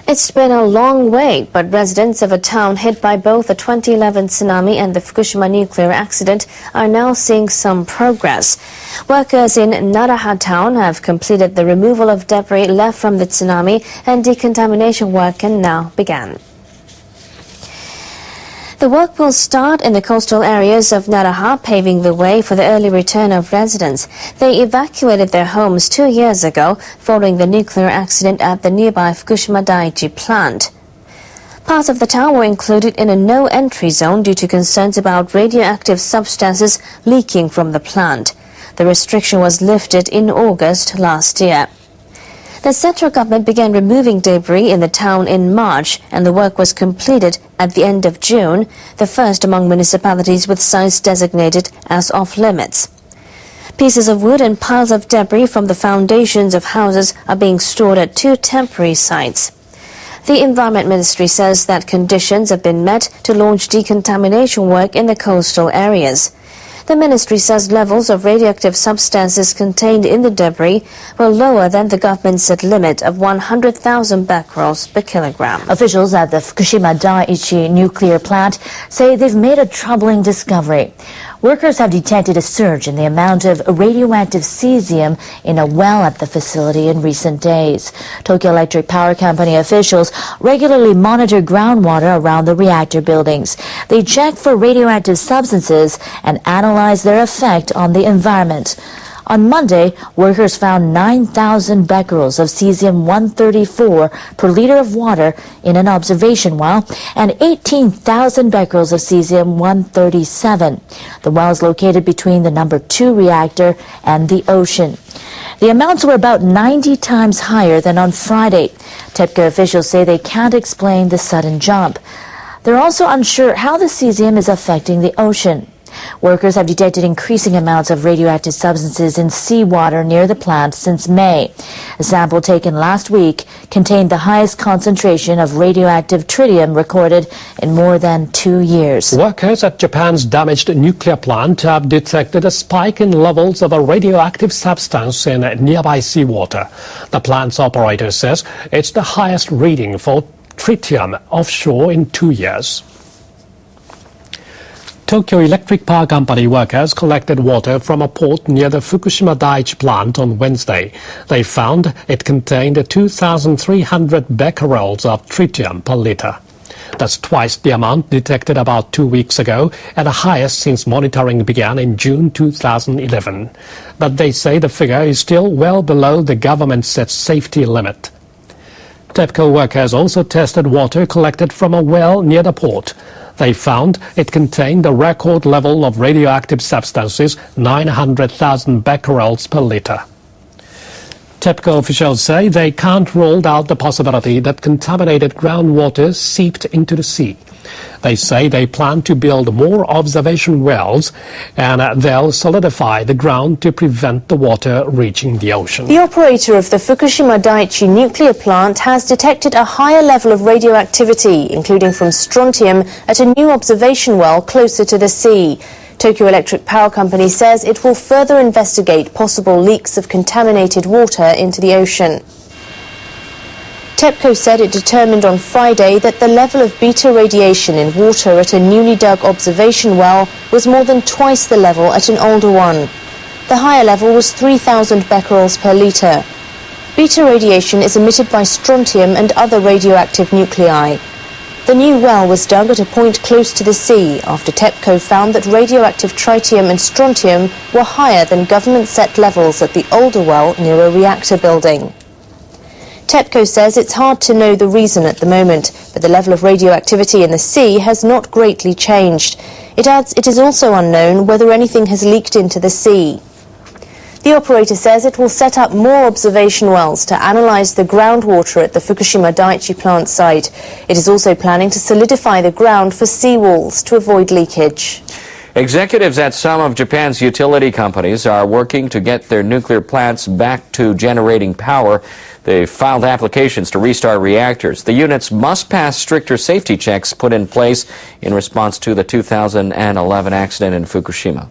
It's been a long wait, but residents of a town hit by both the 2011 tsunami and the Fukushima nuclear accident are now seeing some progress. Workers in Naraha town have completed the removal of debris left from the tsunami, and decontamination work can now begin. The work will start in the coastal areas of Naraha, paving the way for the early return of residents. They evacuated their homes 2 years ago following the nuclear accident at the nearby Fukushima Daiichi plant. Parts of the town were included in a no-entry zone due to concerns about radioactive substances leaking from the plant. The restriction was lifted in August last year. The central government began removing debris in the town in March, and the work was completed at the end of June, the first among municipalities with sites designated as off-limits. Pieces of wood and piles of debris from the foundations of houses are being stored at 2 temporary sites. The Environment Ministry says that conditions have been met to launch decontamination work in the coastal areas. The ministry says levels of radioactive substances contained in the debris were lower than the government set limit of 100,000 becquerels per kilogram. Officials at the Fukushima Daiichi nuclear plant say they've made a troubling discovery. Workers have detected a surge in the amount of radioactive cesium in a well at the facility in recent days. Tokyo Electric Power Company officials regularly monitor groundwater around the reactor buildings. They check for radioactive substances and analyze their effect on the environment. On Monday, workers found 9,000 becquerels of cesium-134 per liter of water in an observation well and 18,000 becquerels of cesium-137. The well is located between the number 2 reactor and the ocean. The amounts were about 90 times higher than on Friday. TEPCO officials say they can't explain the sudden jump. They're also unsure how the cesium is affecting the ocean. Workers have detected increasing amounts of radioactive substances in seawater near the plant since May. A sample taken last week contained the highest concentration of radioactive tritium recorded in more than 2 years. Workers at Japan's damaged nuclear plant have detected a spike in levels of a radioactive substance in nearby seawater. The plant's operator says it's the highest reading for tritium offshore in 2 years. Tokyo Electric Power Company workers collected water from a port near the Fukushima Daiichi plant on Wednesday. They found it contained 2,300 becquerels of tritium per liter. That's twice the amount detected about 2 weeks ago, and the highest since monitoring began in June 2011. But they say the figure is still well below the government-set safety limit. TEPCO workers also tested water collected from a well near the port. They found it contained a record level of radioactive substances, 900,000 becquerels per liter. TEPCO officials say they can't rule out the possibility that contaminated groundwater seeped into the sea. They say they plan to build more observation wells, and they'll solidify the ground to prevent the water reaching the ocean. The operator of the Fukushima Daiichi nuclear plant has detected a higher level of radioactivity, including from strontium, at a new observation well closer to the sea. Tokyo Electric Power Company says it will further investigate possible leaks of contaminated water into the ocean. TEPCO said it determined on Friday that the level of beta radiation in water at a newly dug observation well was more than twice the level at an older one. The higher level was 3,000 becquerels per litre. Beta radiation is emitted by strontium and other radioactive nuclei. The new well was dug at a point close to the sea after TEPCO found that radioactive tritium and strontium were higher than government-set levels at the older well near a reactor building. TEPCO says it's hard to know the reason at the moment, but the level of radioactivity in the sea has not greatly changed. It adds it is also unknown whether anything has leaked into the sea. The operator says it will set up more observation wells to analyze the groundwater at the Fukushima Daiichi plant site. It is also planning to solidify the ground for seawalls to avoid leakage. Executives at some of Japan's utility companies are working to get their nuclear plants back to generating power. They've filed applications to restart reactors. The units must pass stricter safety checks put in place in response to the 2011 accident in Fukushima.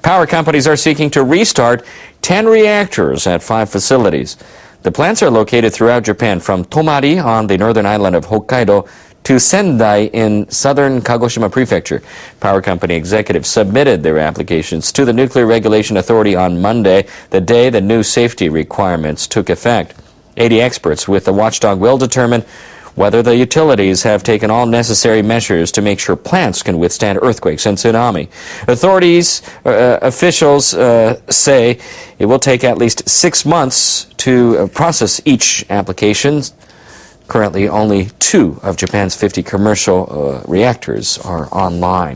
Power companies are seeking to restart 10 reactors at 5 facilities. The plants are located throughout Japan, from Tomari on the northern island of Hokkaido to Sendai in southern Kagoshima Prefecture. Power company executives submitted their applications to the Nuclear Regulation Authority on Monday, the day the new safety requirements took effect. 80 experts with the watchdog will determine whether the utilities have taken all necessary measures to make sure plants can withstand earthquakes and tsunami. Officials say it will take at least 6 months to process each application. Currently, only 2 of Japan's 50 commercial reactors are online.